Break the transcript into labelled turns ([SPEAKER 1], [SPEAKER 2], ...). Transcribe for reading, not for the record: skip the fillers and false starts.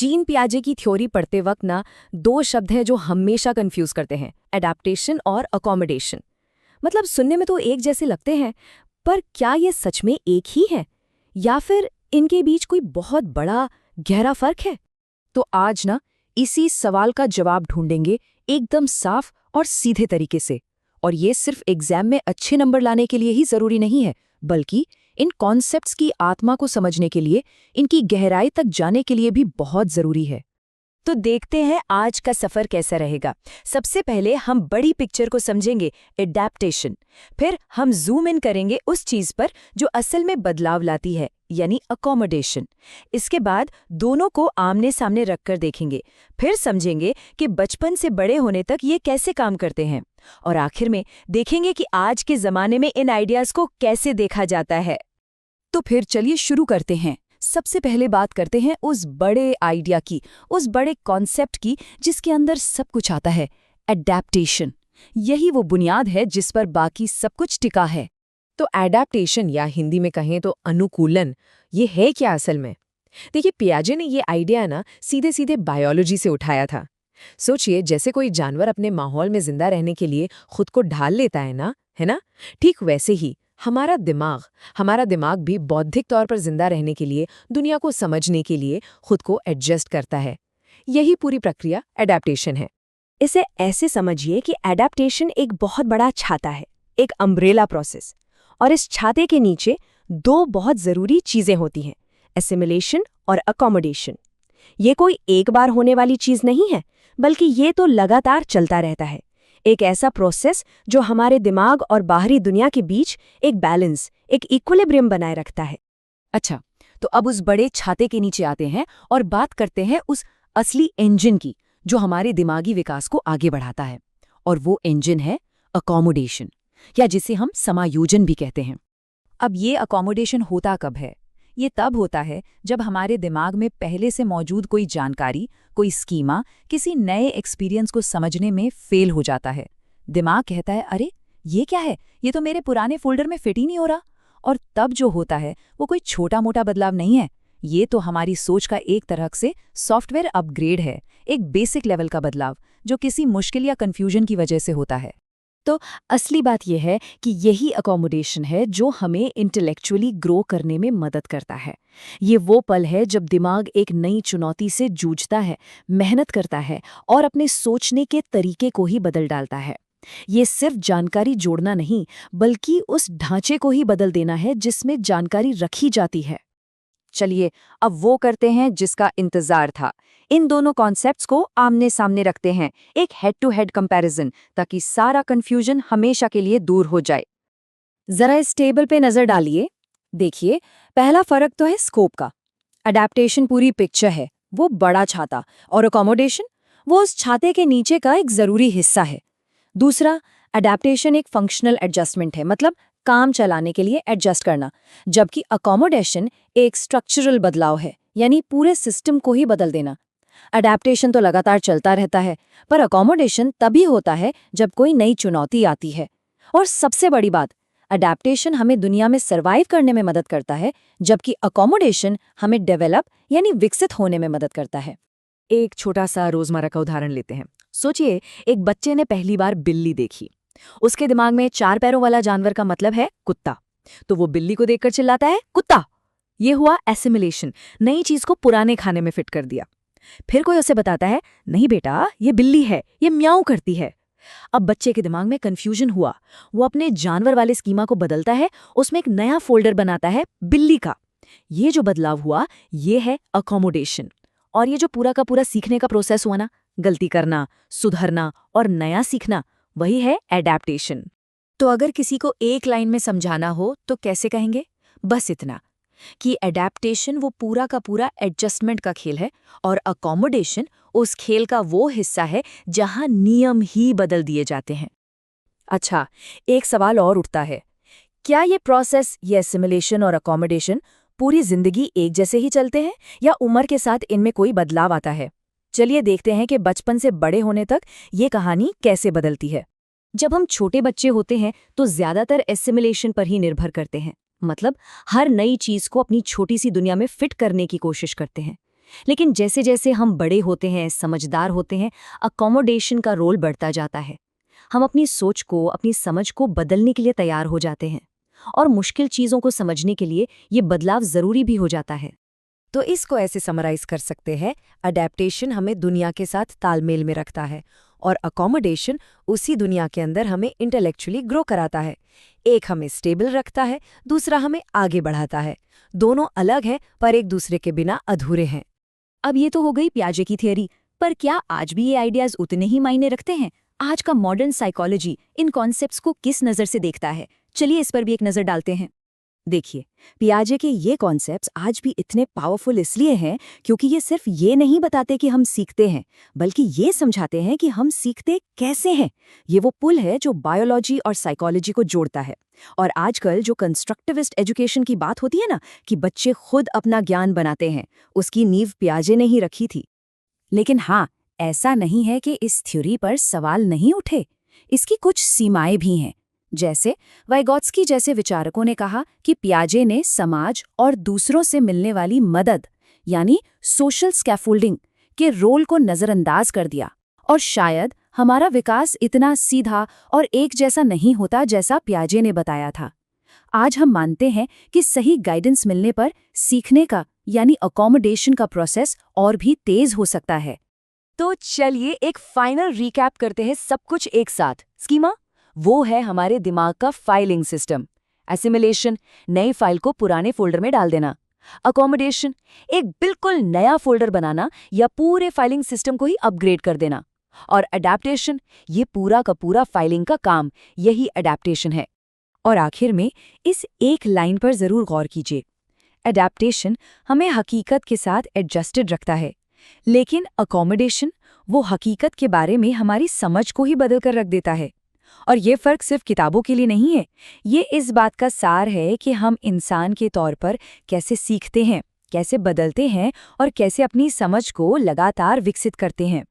[SPEAKER 1] Gene पियाजे की theory पढ़ते वक्त ना दो शब्द हैं जो हमेशा कंफ्यूज करते हैं, एडाप्टेशन और अकोमोडेशन। मतलब सुनने में तो एक जैसे लगते हैं, पर क्या ये सच में एक ही है या फिर इनके बीच कोई बहुत बड़ा गहरा फर्क है?
[SPEAKER 2] तो आज ना इसी सवाल का जवाब ढूंढेंगे एकदम साफ और सीधे तरीके से। और ये सिर्फ एग्जाम में अच्छे नंबर लाने के लिए ही जरूरी नहीं है, बल्कि इन कॉन्सेप्ट्स की आत्मा को समझने के लिए, इनकी गहराई तक जाने के लिए भी बहुत जरूरी है।
[SPEAKER 1] तो देखते हैं आज का सफर कैसा रहेगा। सबसे पहले हम बड़ी पिक्चर को समझेंगे, एडैप्टेशन। फिर हम जूम इन करेंगे उस चीज पर जो असल में बदलाव लाती है, यानी अकोमोडेशन। इसके बाद दोनों को आमने सामने रखकर देखेंगे, फिर समझेंगे कि बचपन से बड़े होने तक ये कैसे काम करते हैं, और आखिर में देखेंगे कि आज के जमाने में इन आइडियाज को कैसे देखा जाता है।
[SPEAKER 2] तो फिर चलिए शुरू करते हैं। सबसे पहले बात करते हैं उस बड़े आइडिया की, उस बड़े कॉन्सेप्ट की जिसके अंदर सब कुछ आता है, एडैप्टेशन। यही वो बुनियाद है जिस पर बाकी सब कुछ टिका है।
[SPEAKER 3] तो एडैप्टेशन या हिंदी में कहें तो अनुकूलन, ये है क्या असल में? देखिए, पियाजे ने ये आइडिया ना सीधे सीधे बायोलॉजी से उठाया था। सोचिए, जैसे कोई जानवर अपने माहौल में जिंदा रहने के लिए खुद को ढाल लेता है ना? ठीक वैसे ही हमारा दिमाग भी बौद्धिक तौर पर जिंदा रहने के लिए, दुनिया को समझने के लिए खुद को एडजस्ट करता है। यही पूरी प्रक्रिया एडैप्टेशन है।
[SPEAKER 1] इसे ऐसे समझिए कि एडैप्टेशन एक बहुत बड़ा छाता है, एक अम्ब्रेला प्रोसेस, और इस छाते के नीचे दो बहुत जरूरी चीजें होती हैं, एसिमिलेशन और अकोमोडेशन। ये कोई एक बार होने वाली चीज नहीं है, बल्कि ये तो लगातार चलता रहता है। एक ऐसा प्रोसेस जो हमारे दिमाग और बाहरी दुनिया के बीच एक बैलेंस, एक इक्विलिब्रियम बनाए रखता है।
[SPEAKER 2] अच्छा, तो अब उस बड़े छाते के नीचे आते हैं और बात करते हैं उस असली इंजन की, जो हमारे दिमागी विकास को आगे बढ़ाता है। और वो इंजन है अकोमोडेशन, या जिसे हम समायोजन भी कहते हैं। अब ये अकोमोडेशन होता कब है? ये तब होता है जब हमारे दिमाग में पहले से मौजूद कोई जानकारी, कोई स्कीमा, किसी नए एक्सपीरियंस को समझने में फेल हो जाता है। दिमाग कहता है, अरे ये क्या है, ये तो मेरे पुराने फोल्डर में फिट ही नहीं हो रहा। और तब जो होता है वो कोई छोटा मोटा बदलाव नहीं है, ये तो हमारी सोच का एक तरह से सॉफ्टवेयर अपग्रेड है, एक बेसिक लेवल का बदलाव जो किसी मुश्किल या कन्फ्यूजन की वजह से होता है।
[SPEAKER 1] तो असली बात यह है कि यही अकोमोडेशन है जो हमें इंटेलेक्चुअली ग्रो करने में मदद करता है। ये वो पल है जब दिमाग एक नई चुनौती से जूझता है, मेहनत करता है और अपने सोचने के तरीके को ही बदल डालता है। ये सिर्फ जानकारी जोड़ना नहीं, बल्कि उस ढांचे को ही बदल देना है जिसमें जानकारी रखी जाती है।
[SPEAKER 2] चलिए अब वो करते हैं जिसका इंतजार था। इन दोनों कॉन्सेप्ट्स को आमने सामने रखते हैं, एक हेड टू हेड कंपैरिजन, ताकि सारा कंफ्यूजन हमेशा के लिए दूर हो जाए।
[SPEAKER 1] जरा इस टेबल पे नजर डालिए। देखिए, पहला फर्क तो है स्कोप का। अडैप्टेशन पूरी पिक्चर है, वो बड़ा छाता, और अकोमोडेशन वो उस छाते के नीचे का एक जरूरी हिस्सा है। दूसरा, अडैप्टेशन एक फंक्शनल एडजस्टमेंट है, मतलब काम चलाने के लिए एडजस्ट करना, जबकि अकोमोडेशन एक स्ट्रक्चरल बदलाव है, यानी पूरे सिस्टम को ही बदल देना। अडैप्टेशन तो लगातार चलता रहता है, पर अकोमोडेशन तभी होता है जब कोई नई चुनौती आती है। और सबसे बड़ी बात, अडैप्टेशन हमें दुनिया में सर्वाइव करने में मदद करता है, जबकि अकोमोडेशन हमें डेवलप यानी विकसित होने में मदद करता है।
[SPEAKER 3] एक छोटा सा रोजमर्रा का उदाहरण लेते हैं। सोचिए, एक बच्चे ने पहली बार बिल्ली देखी। उसके दिमाग में 4 पैरों वाला जानवर का मतलब है कुत्ता, तो वो बिल्ली को देखकर चिल्लाता है, कुत्ता। ये हुआ एसिमिलेशन, नई चीज को पुराने खाने में फिट कर दिया। फिर कोई उसे बताता है, नहीं बेटा, ये बिल्ली है, ये म्याऊं करती है। अब बच्चे के दिमाग में कंफ्यूजन हुआ, वो अपने जानवर वाले स्कीमा को बदलता है, उसमें एक नया फोल्डर बनाता है बिल्ली का। ये जो बदलाव हुआ, ये है अकोमोडेशन। और ये जो पूरा का पूरा सीखने का प्रोसेस हुआ ना, गलती करना, सुधरना और नया सीखना, वही है एडैप्टेशन। तो अगर किसी को एक लाइन में समझाना हो तो कैसे कहेंगे? बस इतना कि एडैप्टेशन वो पूरा का पूरा एडजस्टमेंट का खेल है, और अकोमोडेशन उस खेल का वो हिस्सा है जहां नियम ही बदल दिए जाते हैं। अच्छा, एक सवाल और उठता है, क्या ये प्रोसेस, ये एसिमिलेशन और अकोमोडेशन पूरी जिंदगी एक जैसे ही चलते हैं, या उम्र के साथ इनमें कोई बदलाव आता है? चलिए देखते हैं कि बचपन से बड़े होने तक ये कहानी कैसे बदलती है। जब हम छोटे बच्चे होते हैं तो ज्यादातर एसिमिलेशन पर ही निर्भर करते हैं, मतलब हर नई चीज को अपनी छोटी सी दुनिया में फिट करने की कोशिश करते हैं। लेकिन जैसे जैसे हम बड़े होते हैं, समझदार होते हैं, अकोमोडेशन का रोल बढ़ता जाता है। हम अपनी सोच को, अपनी समझ को बदलने के लिए तैयार हो जाते हैं और मुश्किल चीज़ों को समझने के लिए ये बदलाव ज़रूरी भी हो जाता है।
[SPEAKER 2] तो इसको ऐसे समराइज कर सकते हैं, अडेप्टेशन हमें दुनिया के साथ तालमेल में रखता है और अकोमोडेशन उसी दुनिया के अंदर हमें इंटेलेक्चुअली ग्रो कराता है। एक हमें स्टेबल रखता है, दूसरा हमें आगे बढ़ाता है। दोनों अलग हैं पर एक दूसरे के बिना अधूरे हैं।
[SPEAKER 3] अब ये तो हो गई पियाजे की थियरी, पर क्या आज भी ये आइडियाज उतने ही मायने रखते हैं? आज का मॉडर्न साइकोलॉजी इन कॉन्सेप्ट्स को किस नज़र से देखता है? चलिए इस पर भी एक नज़र डालते हैं। देखिए, पियाजे के ये कॉन्सेप्ट्स आज भी इतने पावरफुल इसलिए हैं क्योंकि ये सिर्फ ये नहीं बताते कि हम सीखते हैं, बल्कि ये समझाते हैं कि हम सीखते कैसे हैं। ये वो पुल है जो बायोलॉजी और साइकोलॉजी को जोड़ता है। और आजकल जो कंस्ट्रक्टिविस्ट एजुकेशन की बात होती है ना, कि बच्चे खुद अपना ज्ञान बनाते हैं, उसकी नींव पियाजे ने ही रखी थी। लेकिन हाँ, ऐसा नहीं है कि इस थ्योरी पर सवाल नहीं उठे। इसकी कुछ सीमाएं भी हैं। जैसे वाइगॉत्स्की जैसे विचारकों ने कहा कि पियाजे ने समाज और दूसरों से मिलने वाली मदद यानी सोशल स्कैफोल्डिंग के रोल को नज़रअंदाज कर दिया, और शायद हमारा विकास इतना सीधा और एक जैसा नहीं होता जैसा पियाजे ने बताया था। आज हम मानते हैं कि सही गाइडेंस मिलने पर सीखने का यानी अकोमोडेशन का प्रोसेस और भी तेज हो सकता है।
[SPEAKER 2] तो चलिए एक फाइनल रिकैप करते हैं सब कुछ एक साथ। स्कीमा वो है हमारे दिमाग का फाइलिंग सिस्टम। एसिमिलेशन, नई फाइल को पुराने फोल्डर में डाल देना। अकोमोडेशन, एक बिल्कुल नया फोल्डर बनाना या पूरे फाइलिंग सिस्टम को ही अपग्रेड कर देना। और अडैप्टेशन, ये पूरा का पूरा फाइलिंग का काम, यही अडैप्टेशन है।
[SPEAKER 3] और आखिर में इस एक लाइन पर जरूर गौर कीजिए। अडैप्टेशन हमें हकीकत के साथ एडजस्टेड रखता है, लेकिन अकोमोडेशन वो हकीकत के बारे में हमारी समझ को ही बदल कर रख देता है। और ये फ़र्क सिर्फ किताबों के लिए नहीं है, ये इस बात का सार है कि हम इंसान के तौर पर कैसे सीखते हैं, कैसे बदलते हैं और कैसे अपनी समझ को लगातार विकसित करते हैं।